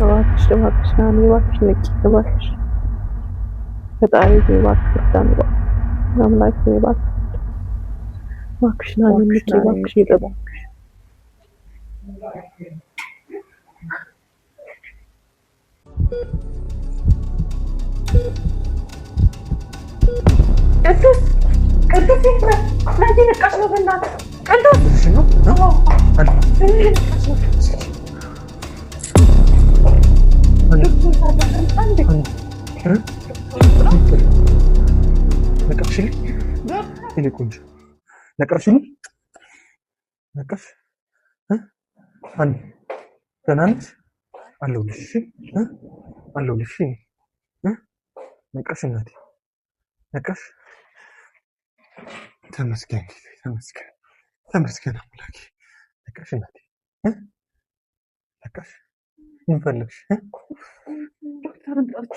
እባክሽ እባክሽ ናኒ እባክሽ ንቂ እባክሽ ፈጣሪ እባክሽ እርዳን አምላክ እባክሽ ናኒ ንቂ እባክሽ ይጠባክሽ ቅዱስ ናጂ ነቃሽ ነው በእናትህ ቅዱስ ነው ነቀፍሽልኝ እኔ ቆንጆ ነቀፍሽልኝ ነቀፍ አንዴ ደህና ነሽ አለሁልሽ አለሁልሽ ነቀፍሽ እናቴ ነቀፍሽ ተመስገን ተመስገን ተመስገን አምላኬ ነቀፍሽ እናቴ ነቀፍሽ ምን ፈለግሽ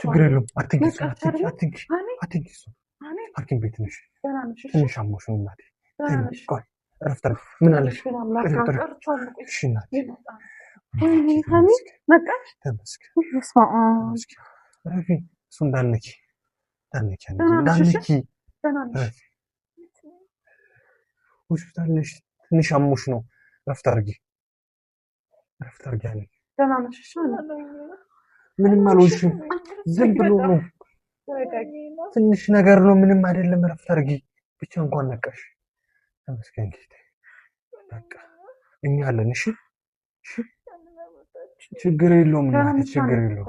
ችግር የለውም አትንኪ ሐኪም ቤት ነሽ ትንሽ አሞሽ ነው እናቴ ቆይ እረፍት ምን አለሽ እሺ እናቴ ረፊ እሱ እንዳነኪ ሆስፒታል ነሽ ትንሽ አሞሽ ነው እረፍት አድርጊ አለኝ ምንም አልሆንሽም ዝም ብሎ ነው ትንሽ ነገር ነው ምንም አይደለም እረፍት አድርጊ ብቻ እንኳን ነቃሽ ተመስገን ጌታ በቃ እኛ አለን እሺ ችግር የለውም እናቴ ችግር የለውም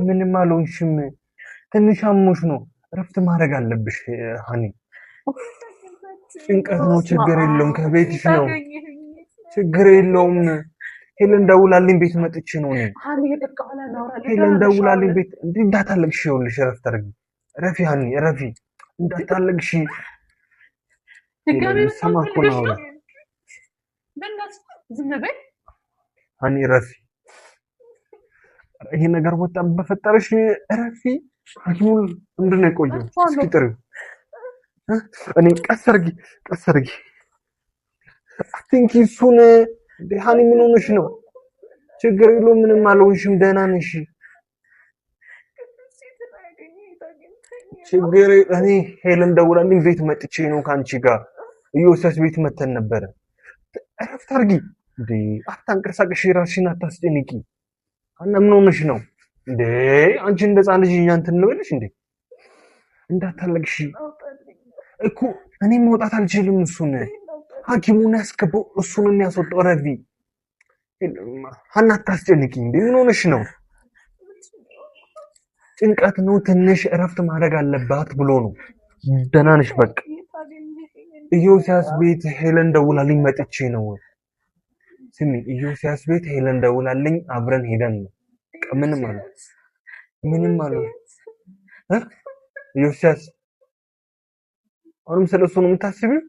ምንም አልሆንሽም ትንሽ አሞሽ ነው እረፍት ማድረግ አለብሽ ሃኒ ጭንቀት ነው ችግር የለውም ከቤትሽ ነው ችግር የለውም ሄለን ደውላልኝ ቤት መጥቼ ነው ሄለን ደውላልኝ ቤት እንዳታለቅሽ ይኸውልሽ እረፍት አድርጊ ረፊ ሃኒ ረፊ እንዳታለቅሽ ሰማኩ ነው ሃኒ ረፊ ይሄ ነገር ወጣ በፈጠረሽ ረፊ ሐኪሙን ምንድነው የቆየው እስኪ ጥሪው እኔ ቀስ አድርጊ አትንኪ እሱን ሃኒ ምን ሆነሽ ነው ችግር የለውም ምንም አልሆንሽም ደህና ነሽ ችግር እኔ ሄለን ደውላልኝ ቤት መጥቼ ነው ካንቺ ጋር ኢዮስያስ ቤት መተን ነበረ እረፍት አድርጊ እንዴ አታንቀሳቅሽ ራስሽን አታስጨንቂ አና ምን ሆነሽ ነው እንዴ አንቺ እንደዛ ልጅ እንትን ልበልሽ እንዴ እንዳታለቅሽ እኮ እኔ መውጣት አልችልም እሱን ሐኪሙን ያስገባው እሱን የሚያስወጣው ረፊ ሀና አታስጨንቂ እንዴ ምን ሆነሽ ነው ጭንቀት ነው ትንሽ እረፍት ማድረግ አለባት ብሎ ነው ደህና ነሽ በቃ ኢዮስያስ ቤት ሄለን ደውላልኝ መጥቼ ነው ስሚ ኢዮስያስ ቤት ሄለን ደውላልኝ አብረን ሄደን ነው ምንም አለ ኢዮስያስ አሁንም ስለሱ ነው የምታስቢው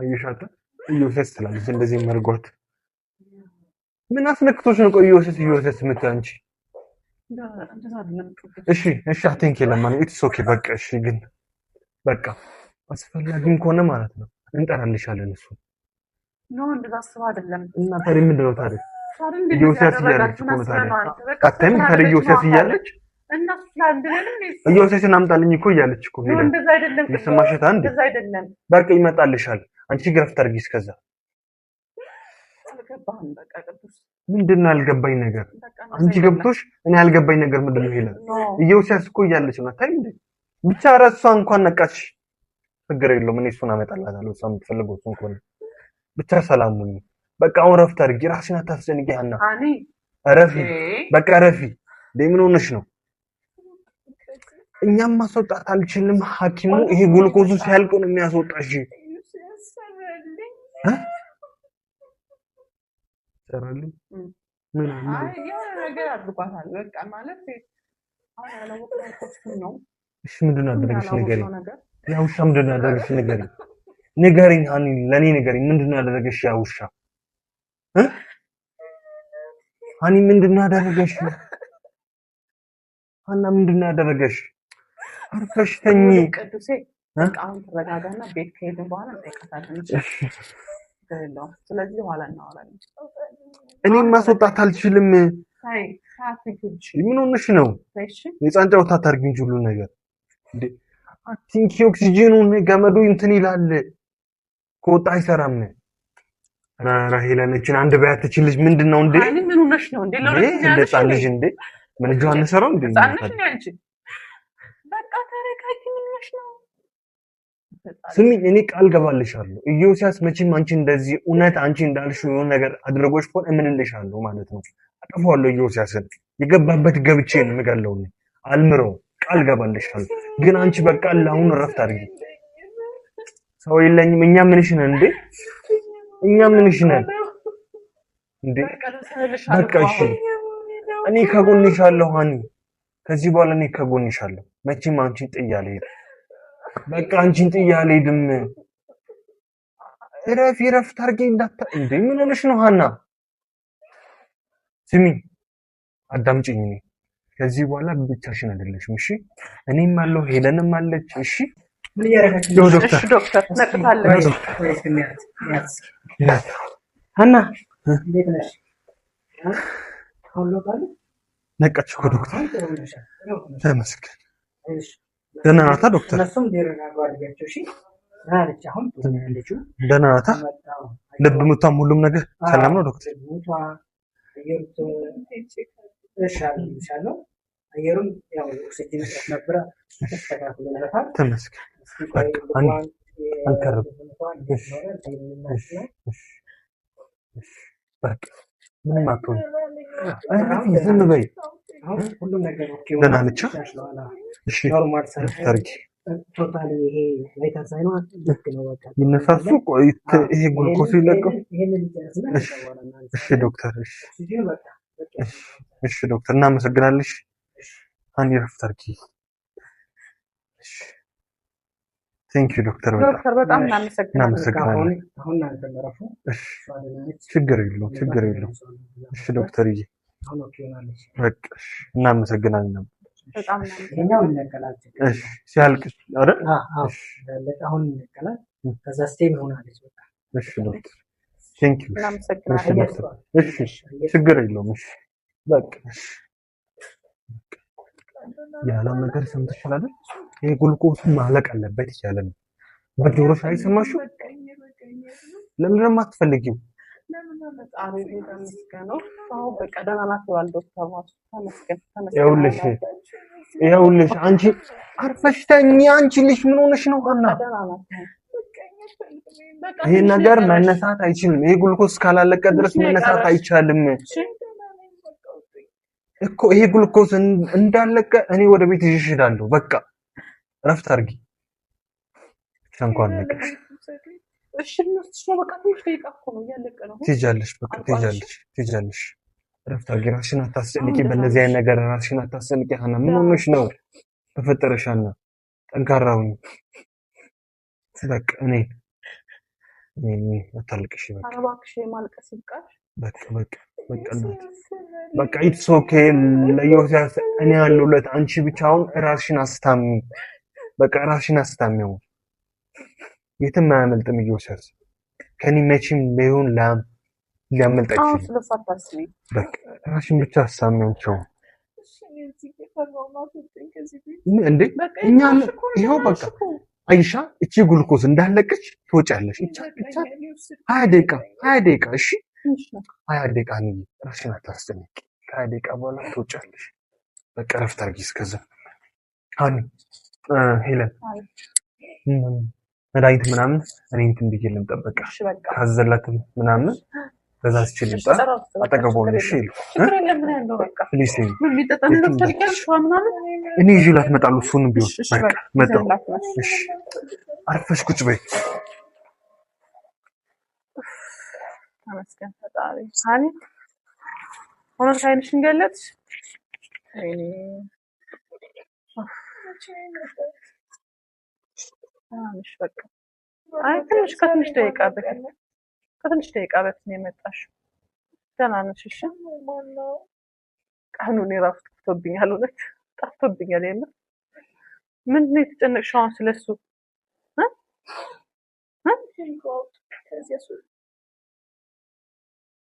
አየሻታ ኢዮስያስ ትላለች እንደዚህ መርጓት ምን አስነክቶሽ ነው ኢዮስያስ የምትይ አንቺ እሺ አትንኪ ለማን ኢትስ ኦኬ በቃ እሺ ግን በቃ አስፈላጊም ከሆነ ማለት ነው እንጠራልሻለን እሱ ነው እንደዛ አስባ አይደለም እና ታዲያ ምንድነው ታዲያ ኢዮስያስ እያለች እኮ ነው ታዲያ አተም ታዲያ ኢዮስያስ እያለች እና ስላንደለም ኢዮስያስን አምጣልኝ እኮ እያለች እኮ ነው እንደዛ አይደለም የሰማሽታ እንዴ እንደዛ አይደለም በቃ ይመጣልሻል አንቺ ግረፍት አድርጊ እስከዛ አልገባህም በቃ ቅዱስ ምንድነው ያልገባኝ ነገር አንቺ ገብቶሽ እኔ ያልገባኝ ነገር ምንድነው ይላል ኢዮስያስ እኮ እያለች ነው ታይ እንዴ ብቻ ራሷ እንኳን ነቃች ችግር የለውም እኔ እሱን አመጣላታለሁ እሷ የምትፈልገው እሱን ከሆነ ብቻ ሰላም ሁኚ በቃ አሁን ረፍት አድርጊ ራስሽን አታስጨንቂ ሀና ረፊ በቃ ረፊ ምን ሆነሽ ነው እኛም ማስወጣት አልችልም ሐኪሙ ይሄ ግሉኮዙ ሲያልቅ ነው የሚያስወጣሽ ሰራልኝ ምን አይ የሆነ ነገር አድርጓታል በቃ ማለት አሁን ያለወጣው ነው እሺ ምንድነው አደረግሽ ንገሪኝ ያው ውሻ ምንድነው ያደረግሽ ንገሪኝ ሃኒ ለኔ ንገሪኝ ምንድነው ያደረገሽ ያው ውሻ ሃኒ ምንድነው ያደረገሽ ሃና ምንድነው ያደረገሽ አርፈሽ ተኚ ቅዱሴ አሁን ተረጋጋና ቤት ከሄድን በኋላ እንጠይቃታለን ከሌለው ስለዚህ ኋላ እናወራለን። እኔም ማስወጣት አልችልም። አይ ሳትኩልሽ ምን ሆነሽ ነው? እሺ የህፃን ጨዋታ ታርጊ እንጂ ሁሉ ነገር እንዴ አቲንክ ኦክሲጂኑን ገመዱ እንትን ይላል ከወጣ አይሰራም። ራሄላ ነችን አንድ ባያት ትችልሽ ምንድነው እንዴ? አይ ምን ሆነሽ ነው እንዴ? ለሁለት እንዴ ጻልሽ እንዴ ምን ጆን ሰራው እንዴ? ጻልሽ ነው አንቺ በቃ ተረጋጊ። ምን ሆነሽ ነው? ስሚ እኔ ቃል ገባልሻለሁ ኢዮስያስ መቼም አንቺ እንደዚህ እውነት አንቺ እንዳልሽው የሆነ ነገር አድርጎሽ ከሆነ እምልልሻለሁ ማለት ነው። አጠፋዋለሁ ኢዮስያስን የገባበት ገብቼ ነው የምገለው አልምረው ቃል ገባልሻለሁ። ግን አንቺ በቃ አሁን እረፍት አድርጊ። ሰው የለኝም እኛ ምንሽ ነን እንዴ? እኛ ምንሽ ነን እንዴ? በቃ እሺ እኔ ከጎንሻለሁ ሃኒ ከዚህ በኋላ እኔ ከጎንሻለሁ። መቼም አንቺን ጥዬ አልሄድም። በቃ አንቺን ጥዬ አልሄድም። እረፍት አድርጊ እንዳታ እንዴ ምን ሆነሽ ነው ሃና? ስሚ አዳምጪኝ። እኔ ከዚህ በኋላ ብቻሽን አይደለሽም እሺ? እኔም አለሁ ሄለንም አለች እሺ? ምን ያረጋግጥ ነው ዶክተር? እሺ ዶክተር ነቅታለች። ሃና እንዴት ነሽ? አሁን ነው ነቃች እኮ ዶክተር። ተመስገን። ደህና ናታ ዶክተር? እነሱም ሊረጋጉ አድርጋቸው እሺ? አለች አሁን ያለችው ደህና ናታ? ልብ ምቷም ሁሉም ነገር ሰላም ነው ዶክተር? አየሩም ያው ኦክሲጅን ነበረ ተስተካክሎለታል። ተመስገን። አንከርም። በቃ ምንም አትሆንም። ዝም በይ። ሁሉም ነገር ኦኬ ደህና ነች? እሺ ኖርማል ታርጊ ቶታሊ ይሄ ቫይታል ሳይኗ ልክ ነው። በቃ ይነሳሱ ቆይት ይሄ ግሉኮስ ይለቀው። እሺ ዶክተር እሺ ዶክተር እናመሰግናለሽ። ሃኒ እረፍት አድርጊ። ቴንክ ዩ ዶክተር በጣም እናመሰግናለን። አሁን አንተ መረፉ ችግር የለውም። እሺ ዶክተርዬ በቃ እናመሰግናለን። በጣም ይሄኛው ይነቀላል። እሺ ሲያልቅ አይደል? እሺ ለጣሁን ይነቀላል። ከዛ ስቴም ይሆናለች በቃ። እሺ ዶክተር ቴንክ ዩ እናመሰግናለን። እሺ ችግር የለውም። እሺ በቃ ያለው ነገር ሰምተሻል አይደል? ይሄ ግሉኮስ ማለቅ አለበት እያለ ነው። በጆሮሽ አይሰማሽም? ለምን ነው የማትፈልጊው? ይኸውልሽ አንቺ አርፈሽ ተኝ። አንቺ ልጅ ምን ሆነሽ ነው ሃና? ይሄ ነገር መነሳት አይችልም። ይሄ ግሉኮስ ካላለቀ ድረስ መነሳት አይቻልም እኮ። ይሄ ግሉኮስ እንዳለቀ እኔ ወደ ቤት ይዤሽ እሄዳለሁ። በቃ እረፍት አድርጊ። እንኳን ነገርሽ ትሄጃለሽ። በቃ ትሄጃለሽ። እረፍት አድርጊ። ራስሽን አታስጨንቂ። በእንደዚህ አይነት ነገር ራስሽን አታስጨንቂ ሃና። ምን ሆነሽ ነው? ተፈጠረሽ ሃና። ጠንካራ ሁኚ። በቃ እኔ አታልቅሽ። በቃ ኢትስ ኦኬ። ለዮሴፍ እኔ ያለሁለት። አንቺ ብቻውን ራስሽን አስታሚ። በቃ ራስሽን አስታሚው። የትም አያመልጥም ዮሴፍ። ከኔ መቼም ቢሆን ሊያመልጥ አይችልም። በቃ ራስሽን ብቻ አስታሚው። እንዴ እኛ ይኸው በቃ አይሻ እቺ ግሉኮስ እንዳለቀች ትወጫለሽ። እቻ 20 ደቂቃ እሺ 20 ደቂቃ ነው። ራስሽን አታስጨንቂ። ከ20 ደቂቃ በኋላ ትወጫለሽ። በቃ እረፍት አድርጊ። እስከዛ ሃኒ ሄለን መድኃኒት ምናምን እኔ እንትን ብዬ ልምጠበቅ ካዘላትም ምናምን በዛ ስችል ልምጣ አጠገቡ ነሽ ይሉ እኔ ይዤላት እመጣለሁ። እሱንም ቢሆን በቃ መጣሁ። እሺ አርፈሽ ቁጭ በይ። ተመስገን ፈጣሪ። ሃኒ ሆነሽ አይንሽን ገለጥሽ? በቃ አይ ከትንሽ ደቂቃ በፊት ነው የመጣሽው። ደህና ነሽ? እሺ ቀኑን እራሱ ጠፍቶብኛል። እውነት ጠፍቶብኛል። የምር ምንድን ነው የተጨነቅሽው ስለሱ?